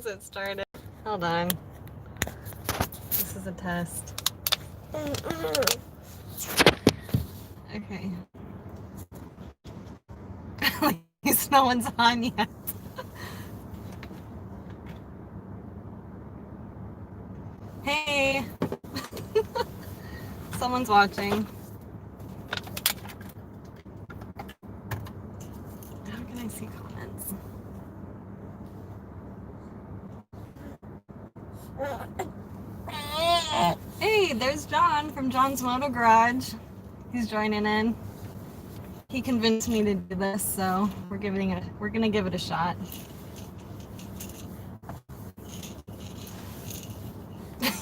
as it started. Hold on. This is a test. Okay. At least no one's on yet. Hey. Someone's watching. How can I see comments? Hey, there's John from John's Moto Garage. He's joining in. He convinced me to do this, so we're gonna give it a shot.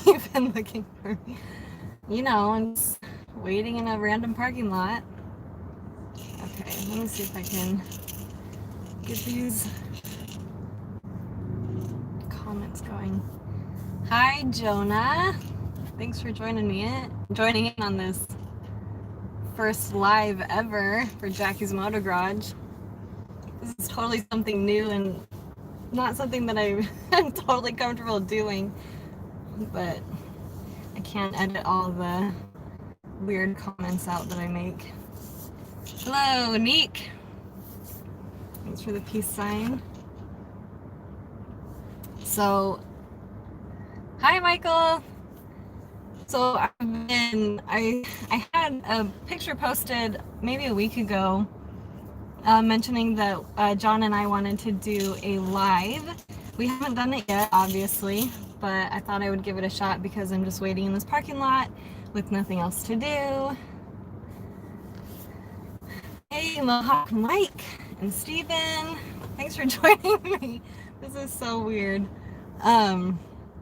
You've been looking for me. You know, I'm just waiting in a random parking lot. Okay, let me see if I can get these comments going. Hi, Jonah. Thanks for joining in on this first live ever for Jackie's Moto Garage. This is totally something new and not something that I'm totally comfortable doing, but I can't edit all the weird comments out that I make. Hello, Neek. Thanks for the peace sign. So, hi, Michael. So I had a picture posted maybe a week ago mentioning that John and I wanted to do a live. We haven't done it yet, obviously, but I thought I would give it a shot because I'm just waiting in this parking lot with nothing else to do. Hey, Mohawk Mike and Steven, thanks for joining me. This is so weird.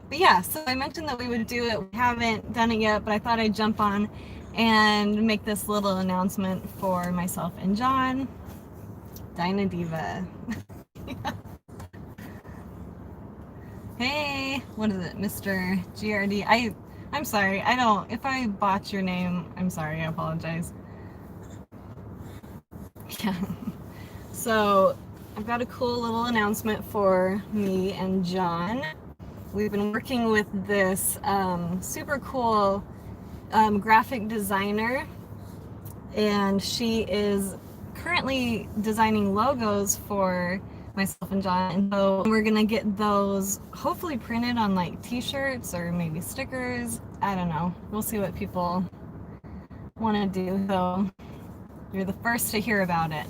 But yeah, so I mentioned that we would do it. We haven't done it yet, but I thought I'd jump on and make this little announcement for myself and John. Dyna Diva. Hey, what is it, Mr. GRD? I'm sorry, if I botch your name, I'm sorry, I apologize. Yeah. So I've got a cool little announcement for me and John. We've been working with this super cool graphic designer, and she is currently designing logos for myself and John, and so we're gonna get those hopefully printed on like t-shirts or maybe stickers. I don't know, we'll see what people want to do, so you're the first to hear about it.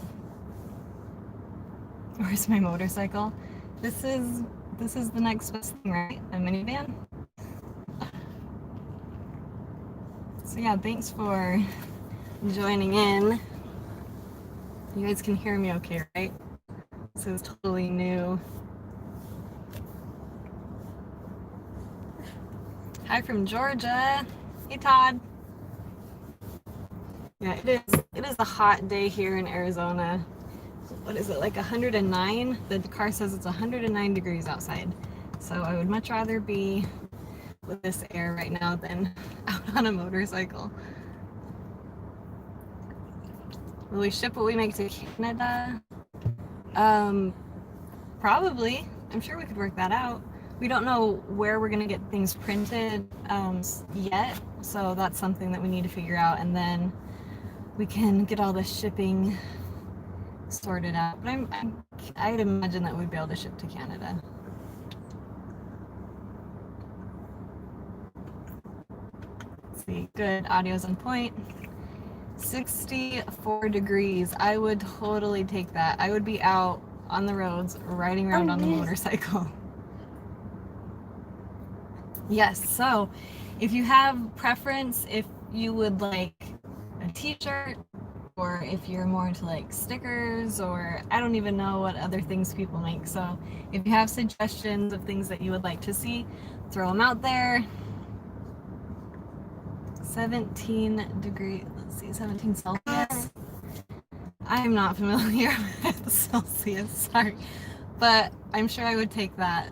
Where's my motorcycle? This is the next best thing, right? A minivan? So yeah, thanks for joining in. You guys can hear me okay, right? This is totally new. Hi from Georgia. Hey, Todd. Yeah, it is a hot day here in Arizona. What is it, like 109? The car says it's 109 degrees outside. So I would much rather be with this air right now than out on a motorcycle. Will we ship what we make to Canada? Probably. I'm sure we could work that out. We don't know where we're gonna get things printed yet, so that's something that we need to figure out, and then we can get all the shipping sorted out. But I'd imagine that we'd be able to ship to Canada. Let's see, good, audio's on point. 64 degrees. I would totally take that. I would be out on the roads riding around on the motorcycle. Yes, so if you have preference, if you would like a t-shirt, or if you're more into like stickers, or I don't even know what other things people make. So if you have suggestions of things that you would like to see, throw them out there. 17 degrees, let's see, 17 Celsius. I'm not familiar with Celsius, sorry. But I'm sure I would take that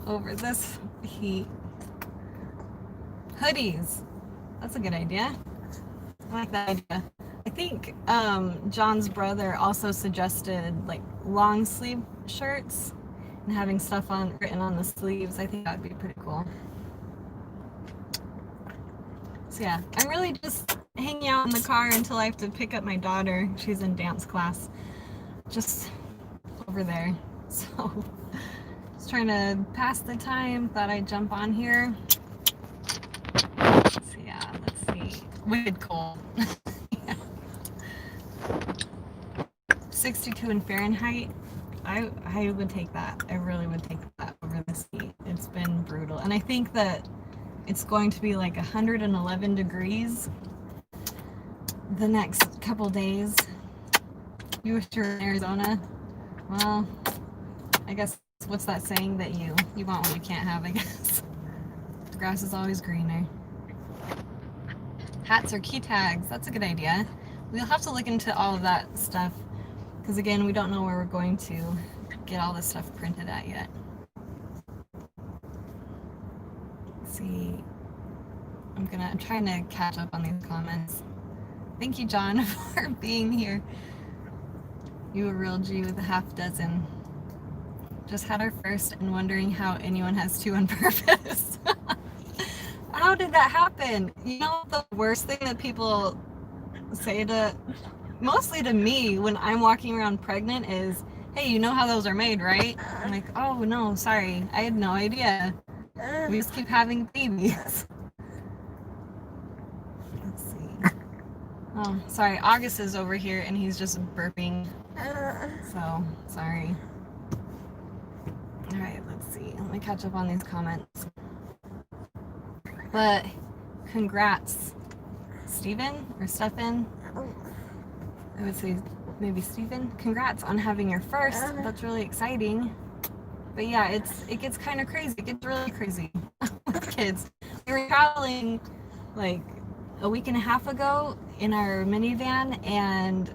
over this heat. Hoodies, that's a good idea. I like that idea. I think John's brother also suggested like long sleeve shirts, and having stuff written on the sleeves. I think that would be pretty cool. So yeah, I'm really just hanging out in the car until I have to pick up my daughter. She's in dance class just over there. So just trying to pass the time. Thought I'd jump on here. So yeah, let's see. Wicked cold. Yeah. 62 in Fahrenheit. I would take that. I really would take that over this heat. It's been brutal. And I think that it's going to be like 111 degrees the next couple days. You wish you were in Arizona? Well, I guess what's that saying that you want what you can't have, I guess. The grass is always greener. Hats or key tags, that's a good idea. We'll have to look into all of that stuff because again, we don't know where we're going to get all this stuff printed at yet. Let's see. I'm trying to catch up on these comments. Thank you, John, for being here. You a real G with a half dozen. Just had our first and wondering how anyone has two on purpose. How did that happen? You know, the worst thing that people say mostly to me when I'm walking around pregnant is, hey, you know how those are made, right? I'm like, oh no, sorry, I had no idea. We just keep having babies. Let's see. Oh, sorry, August is over here and he's just burping. So, sorry. Alright, let's see. Let me catch up on these comments. But, congrats, Steven or Stefan. I would say maybe Steven. Congrats on having your first. That's really exciting. But yeah, it gets kind of crazy. It gets really crazy with kids. We were traveling like a week and a half ago in our minivan, and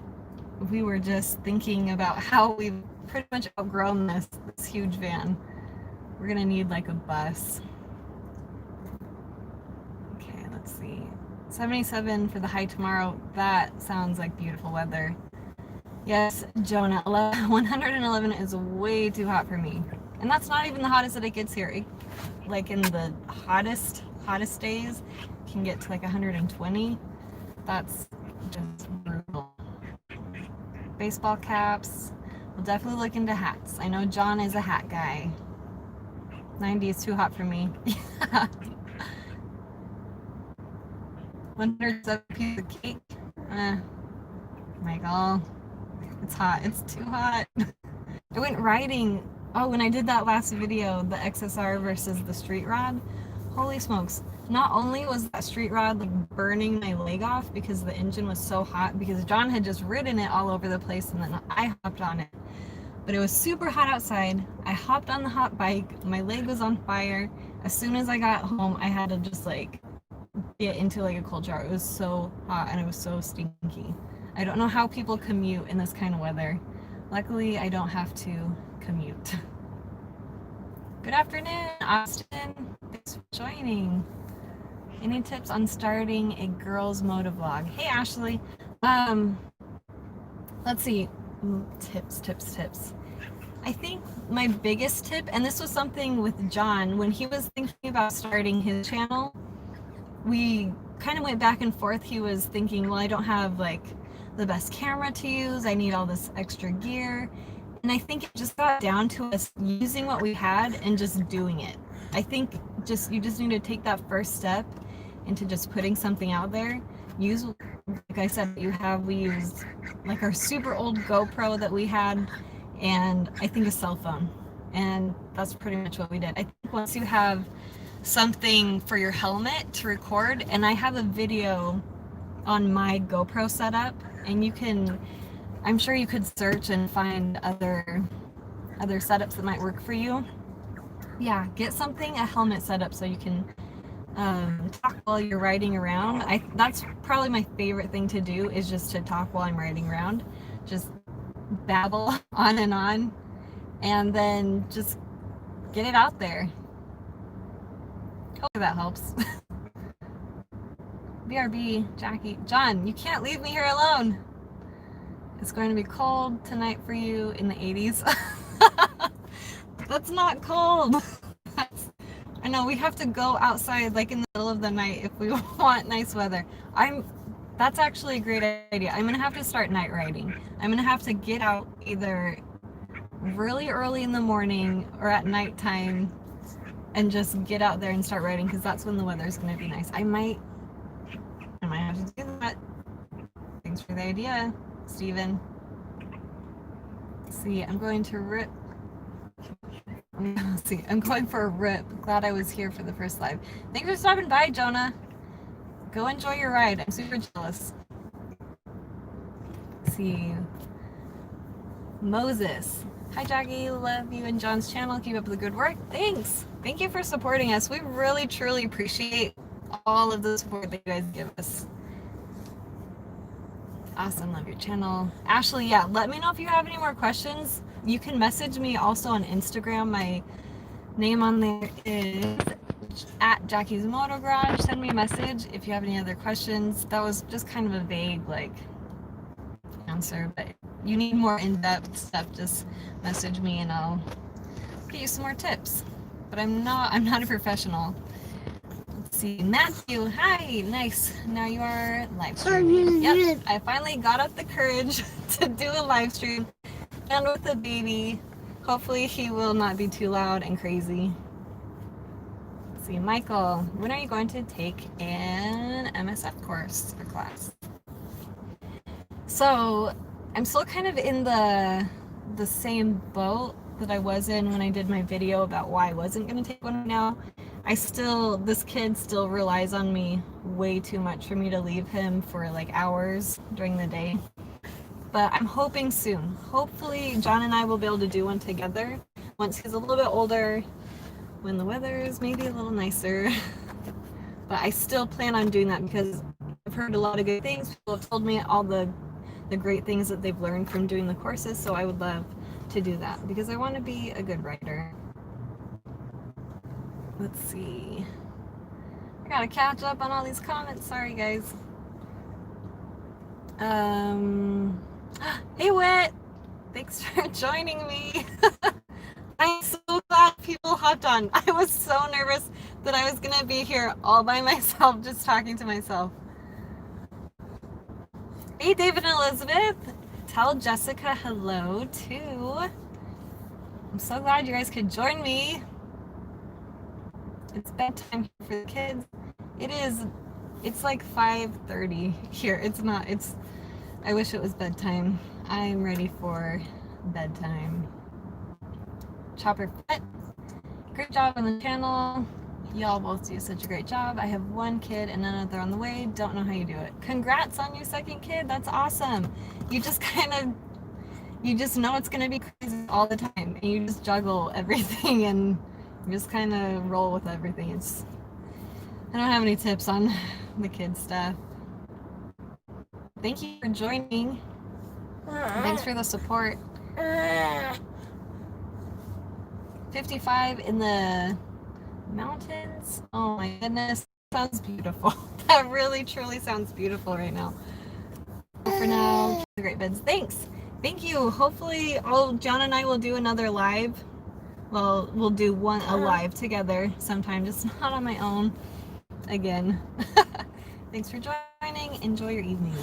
we were just thinking about how we've pretty much outgrown this huge van. We're gonna need like a bus. Okay, let's see. 77 for the high tomorrow. That sounds like beautiful weather. Yes, Jonah, 111 is way too hot for me. And that's not even the hottest that it gets here. It, like in the hottest days, can get to like 120. That's just brutal. Baseball caps. We'll definitely look into hats. I know John is a hat guy. 90 is too hot for me. Yeah. 107 piece of cake. Michael, it's hot. It's too hot. I went riding. Oh, when I did that last video, the XSR versus the street rod. Holy smokes. Not only was that street rod like burning my leg off because the engine was so hot, because John had just ridden it all over the place and then I hopped on it. But it was super hot outside. I hopped on the hot bike. My leg was on fire. As soon as I got home, I had to just like get into like a cold shower. It was so hot and it was so stinky. I don't know how people commute in this kind of weather. Luckily, I don't have to commute. Good afternoon, Austin. Thanks for joining. Any tips on starting a girls motovlog? Hey, Ashley. Let's see. Tips. I think my biggest tip, and this was something with John, when he was thinking about starting his channel, we kind of went back and forth. He was thinking, well, I don't have like the best camera to use. I need all this extra gear. And I think it just got down to us using what we had and just doing it. I think you just need to take that first step into just putting something out there. Use, like I said, we used like our super old GoPro that we had, and I think a cell phone. And that's pretty much what we did. I think once you have something for your helmet to record, and I have a video on my GoPro setup, and you can, I'm sure you could search and find other setups that might work for you. Yeah, get something, a helmet setup, so you can talk while you're riding around. That's probably my favorite thing to do, is just to talk while I'm riding around. Just babble on, and then just get it out there. Hopefully that helps. BRB, Jackie. John, you can't leave me here alone. It's going to be cold tonight for you in the 80s. That's not cold. I know we have to go outside like in the middle of the night if we want nice weather. That's actually a great idea. I'm gonna have to start night riding. I'm gonna have to get out either really early in the morning or at nighttime and just get out there and start riding, because that's when the weather's gonna be nice. I might have to do that. Thanks for the idea, Steven. Let's see, I'm going to rip. Let's see, I'm going for a rip. Glad I was here for the first live. Thanks for stopping by, Jonah. Go enjoy your ride. I'm super jealous. Let's see. Moses. Hi, Jackie. Love you and John's channel. Keep up the good work. Thanks. Thank you for supporting us. We really, truly appreciate all of the support that you guys give us. Awesome. Love your channel. Ashley, yeah, let me know if you have any more questions. You can message me also on Instagram. My name on there is at Jackie's Moto Garage. Send me a message if you have any other questions. That was just kind of a vague, like, answer, but you need more in-depth stuff, just message me and I'll get you some more tips. But I'm not a professional. Let's see, Matthew, hi, nice. Now you are live streaming. Yep, I finally got up the courage to do a live stream, and with the baby, hopefully he will not be too loud and crazy. Let's see, Michael, when are you going to take an MSF course or class? So I'm still kind of in the same boat that I was in when I did my video about why I wasn't going to take one now. This kid still relies on me way too much for me to leave him for like hours during the day. But I'm hoping soon. Hopefully John and I will be able to do one together once he's a little bit older, when the weather is maybe a little nicer. But I still plan on doing that because I've heard a lot of good things. People have told me all the great things that they've learned from doing the courses, so I would love to do that because I want to be a good rider. Let's see. I gotta catch up on all these comments. Sorry, guys. Hey, Wit! Thanks for joining me. I'm so glad people hopped on. I was so nervous that I was gonna be here all by myself, just talking to myself. Hey, David and Elizabeth. Tell Jessica hello, too. I'm so glad you guys could join me. It's bedtime for the kids. It's like 5:30 here. I wish it was bedtime. I'm ready for bedtime. Chopper Fit. Great job on the channel. Y'all both do such a great job. I have one kid and another on the way. Don't know how you do it. Congrats on your second kid. That's awesome. You just know it's going to be crazy all the time. And you just juggle everything and you just kind of roll with everything. I don't have any tips on the kids stuff. Thank you for joining. Thanks for the support. 55 in the mountains. Oh my goodness, sounds beautiful. That really truly sounds beautiful right now. For now, great beds. Thanks. Thank you. Hopefully John and I will do another live. Well, we'll do a live together sometime, just not on my own again. Thanks for joining. Enjoy your evening.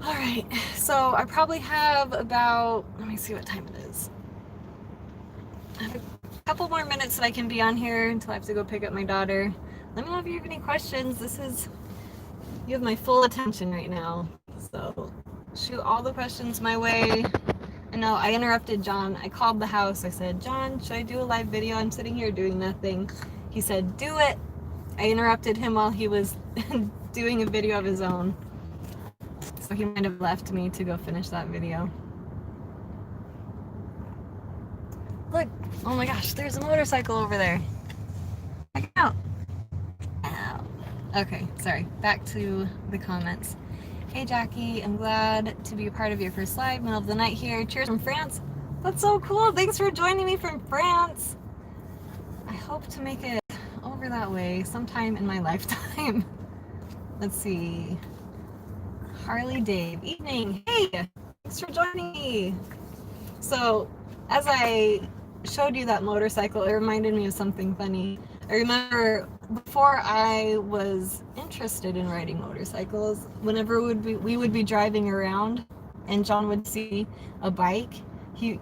All right, so I probably have about, let me see what time it is. I have a couple more minutes that I can be on here until I have to go pick up my daughter. Let me know if you have any questions. You have my full attention right now. So shoot all the questions my way. I know I interrupted John. I called the house. I said, John, should I do a live video? I'm sitting here doing nothing. He said, do it. I interrupted him while he was doing a video of his own. So he might have left me to go finish that video. Look, oh my gosh, there's a motorcycle over there. Check it out. Ow. Okay, sorry, back to the comments. Hey Jackie, I'm glad to be a part of your first live, middle of the night here. Cheers from France. That's so cool, thanks for joining me from France. I hope to make it over that way sometime in my lifetime. Let's see. Harley Dave, evening. Hey, thanks for joining me. So, as I showed you that motorcycle, it reminded me of something funny. I remember before I was interested in riding motorcycles, whenever we would be driving around and John would see a bike,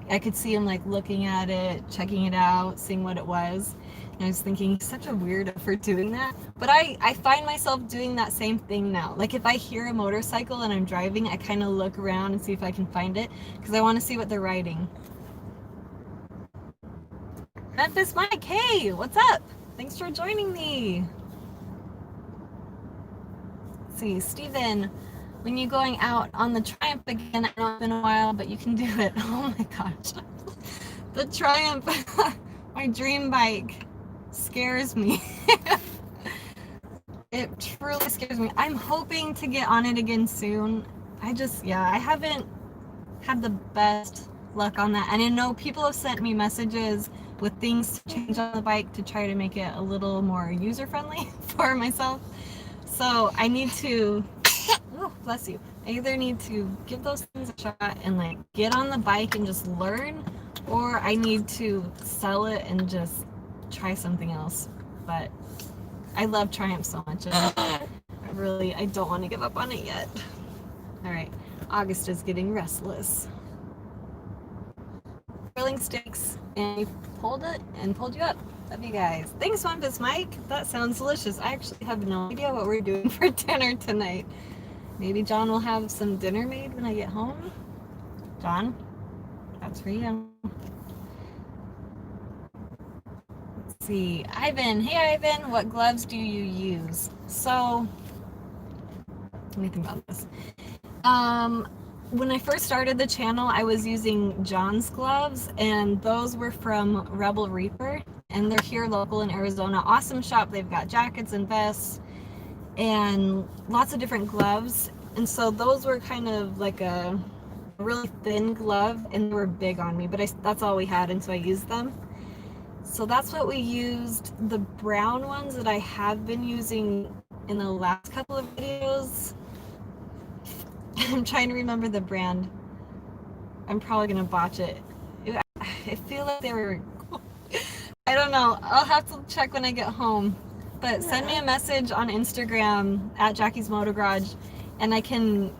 I could see him like looking at it, checking it out, seeing what it was. And I was thinking, he's such a weirdo for doing that. But I find myself doing that same thing now. Like if I hear a motorcycle and I'm driving, I kind of look around and see if I can find it because I want to see what they're riding. Memphis Mike, hey, what's up? Thanks for joining me. Let's see, Steven, when you going out on the Triumph again? I know it's been a while, but you can do it. Oh my gosh. The Triumph, my dream bike, scares me. It truly scares me. I'm hoping to get on it again soon. I haven't had the best luck on that. And I know people have sent me messages with things to change on the bike to try to make it a little more user-friendly for myself. So I need to, oh, bless you. I either need to give those things a shot and like get on the bike and just learn, or I need to sell it and just try something else. But I love Triumph so much. I don't want to give up on it yet. All right, August is getting restless. Grilling steaks, and he pulled you up. Love you guys. Thanks, Memphis Mike. That sounds delicious. I actually have no idea what we're doing for dinner tonight. Maybe John will have some dinner made when I get home. John, that's for you. Let's see. Ivan. Hey, Ivan. What gloves do you use? So, let me think about this. When I first started the channel, I was using John's gloves, and those were from Rebel Reaper, and they're here local in Arizona. Awesome shop. They've got jackets and vests and lots of different gloves. And so those were kind of like a really thin glove, and they were big on me, but that's all we had, and so I used them. So that's what we used. The brown ones that I have been using in the last couple of videos, I'm trying to remember the brand. I'm probably gonna botch it. I feel like they were, I don't know. I'll have to check when I get home. But send me a message on Instagram at Jackie's Moto Garage, and I can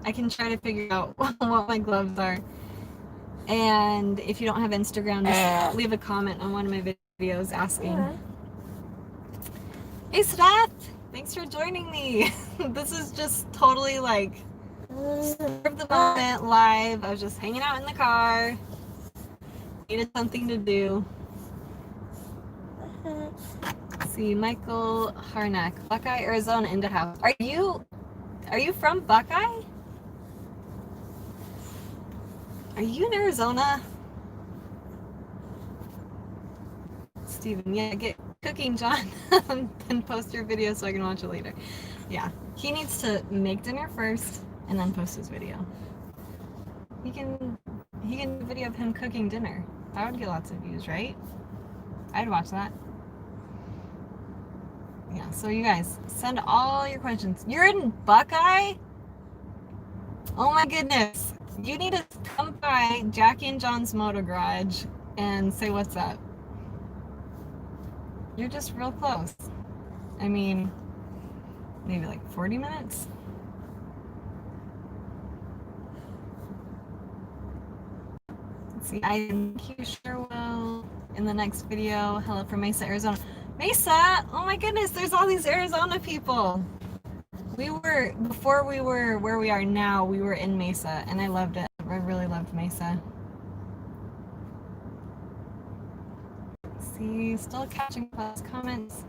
try to figure out what my gloves are. And if you don't have Instagram, just leave a comment on one of my videos asking. Hey Seth, thanks for joining me. This is just totally like spur of the moment live. I was just hanging out in the car, needed something to do. Let's see, Michael Harnack, Buckeye, Arizona, into house. Are you from Buckeye? Are you in Arizona? Steven, yeah, get cooking, John, and post your video so I can watch it later. Yeah, he needs to make dinner first and then post his video. He can do a video of him cooking dinner. That would get lots of views, right? I'd watch that. Yeah, so you guys, send all your questions. You're in Buckeye? Oh my goodness. You need to come by Jackie and John's Moto Garage and say what's up. You're just real close. I mean, maybe like 40 minutes. Let's see, I think you sure will in the next video. Hello from Mesa, Arizona. Mesa! Oh my goodness, there's all these Arizona people. Before we were where we are now, we were in Mesa, and I loved it. I really loved Mesa. See, still catching those comments.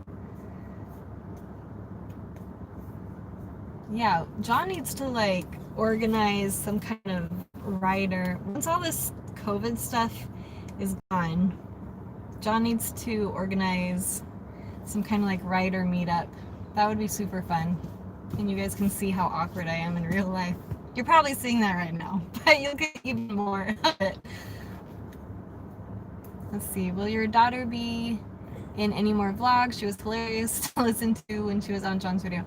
Yeah, John needs to like organize some kind of rider. Once all this COVID stuff is gone, John needs to organize some kind of like rider meetup. That would be super fun. And you guys can see how awkward I am in real life. You're probably seeing that right now, but you'll get even more of it. Let's see, will your daughter be in any more vlogs? She was hilarious to listen to when she was on John's video.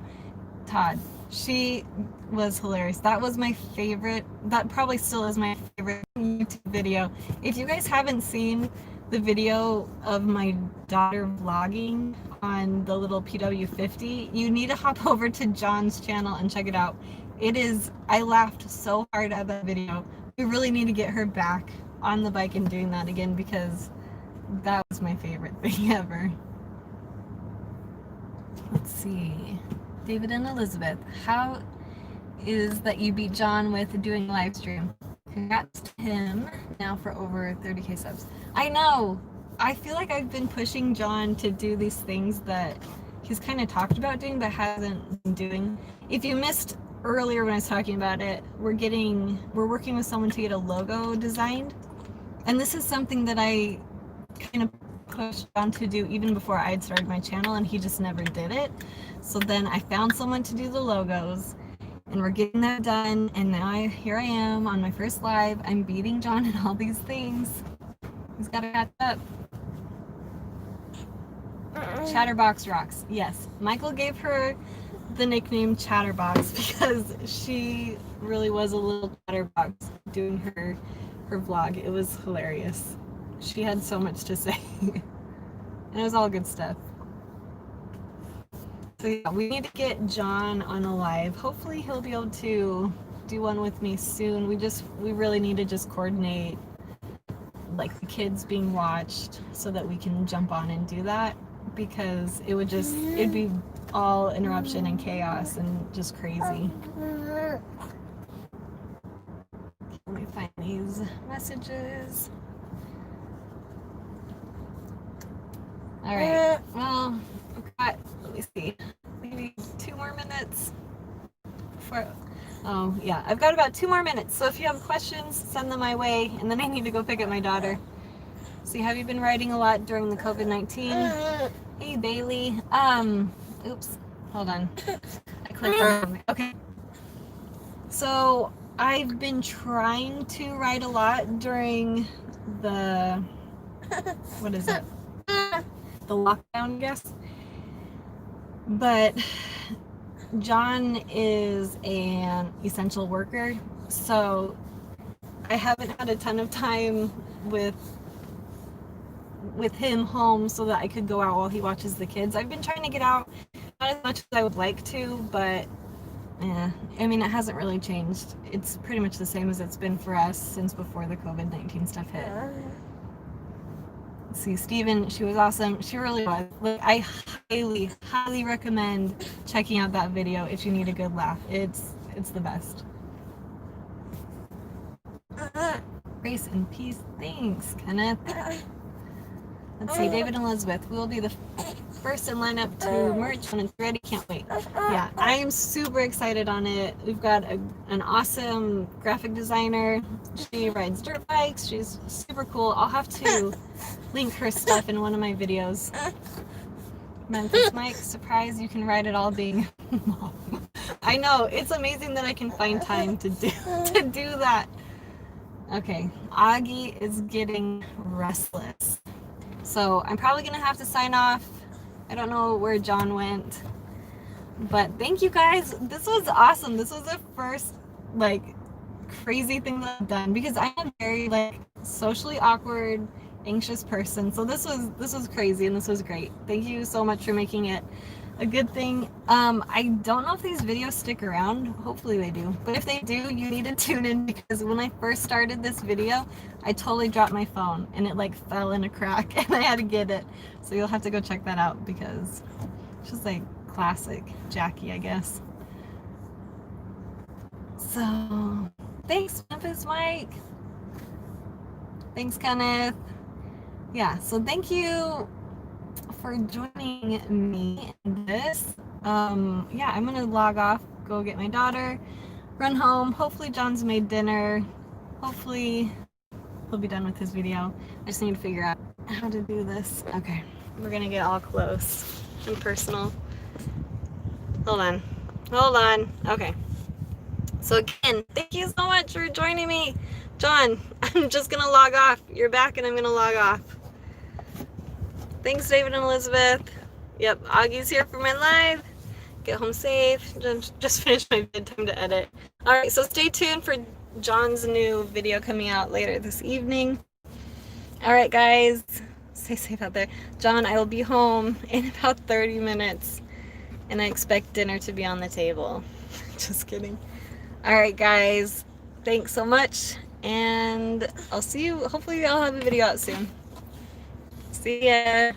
Todd, she was hilarious. That was my favorite, that probably still is my favorite YouTube video. If you guys haven't seen the video of my daughter vlogging on the little PW50, you need to hop over to John's channel and check it out. It is, I laughed so hard at that video. We really need to get her back on the bike and doing that again, because that was my favorite thing ever. Let's see. David and Elizabeth, how is that you beat John with doing a live stream? Congrats to him now for over 30k subs. I know. I feel like I've been pushing John to do these things that he's kind of talked about doing but hasn't been doing. If you missed earlier when I was talking about it, we're working with someone to get a logo designed. And this is something that I kind of pushed John to do even before I had started my channel, and he just never did it. So then I found someone to do the logos, and we're getting that done, and now here I am on my first live. I'm beating John in all these things. He's got to catch up. Chatterbox rocks. Yes, Michael gave her the nickname Chatterbox because she really was a little chatterbox doing her vlog. It was hilarious. She had so much to say. And it was all good stuff. So yeah, we need to get John on a live. Hopefully he'll be able to do one with me soon. We really need to just coordinate like the kids being watched so that we can jump on and do that, because it'd be all interruption and chaos and just crazy. Let me find these messages. All right, well, I've got, let me see, maybe 2 more minutes before, oh yeah, I've got about 2 more minutes. So if you have questions, send them my way, and then I need to go pick up my daughter. So have you been writing a lot during the COVID-19? Hey Bailey, oops, hold on, I clicked on something. Okay, so I've been trying to write a lot during the, what is it? The lockdown, I guess. But John is an essential worker, so I haven't had a ton of time with him home so that I could go out while he watches the kids. I've been trying to get out, not as much as I would like to, but yeah, I mean, it hasn't really changed. It's pretty much the same as it's been for us since before the COVID-19 stuff hit. See, Steven, she was awesome. She really was. Like, I highly recommend checking out that video if you need a good laugh. It's the best. Grace and peace. Thanks, Kenneth. Let's see, David and Elizabeth. We will be the first in lineup to merch when it's ready. Can't wait. Yeah, I am super excited on it. We've got an awesome graphic designer. She rides dirt bikes. She's super cool. I'll have to link her stuff in one of my videos. Memphis Mike, surprised you can write it all being mom. I know, it's amazing that I can find time to do that. Okay, Augie is getting restless. So I'm probably gonna have to sign off. I don't know where John went, but thank you guys. This was awesome. This was the first like crazy thing that I've done, because I am very like socially awkward, anxious person. So this was crazy, and this was great. Thank you so much for making it a good thing. I don't know if these videos stick around. Hopefully they do. But if they do, you need to tune in, because when I first started this video, I totally dropped my phone and it like fell in a crack and I had to get it. So you'll have to go check that out, because it's just like classic Jackie, I guess. So thanks, Memphis Mike. Thanks, Kenneth. Yeah, so thank you for joining me in this. Yeah, I'm gonna log off, go get my daughter, run home. Hopefully John's made dinner. Hopefully he'll be done with his video. I just need to figure out how to do this. Okay, we're gonna get all close and personal. Hold on. Okay, so again, thank you so much for joining me. John, I'm just gonna log off. You're back and I'm gonna log off. Thanks, David and Elizabeth. Yep, Augie's here for my live. Get home safe. Just finished my bedtime to edit. Alright, so stay tuned for John's new video coming out later this evening. All right, guys, stay safe out there. John, I will be home in about 30 minutes, and I expect dinner to be on the table. Just kidding. All right, guys, thanks so much, and I'll see you. Hopefully I'll have a video out soon. See ya.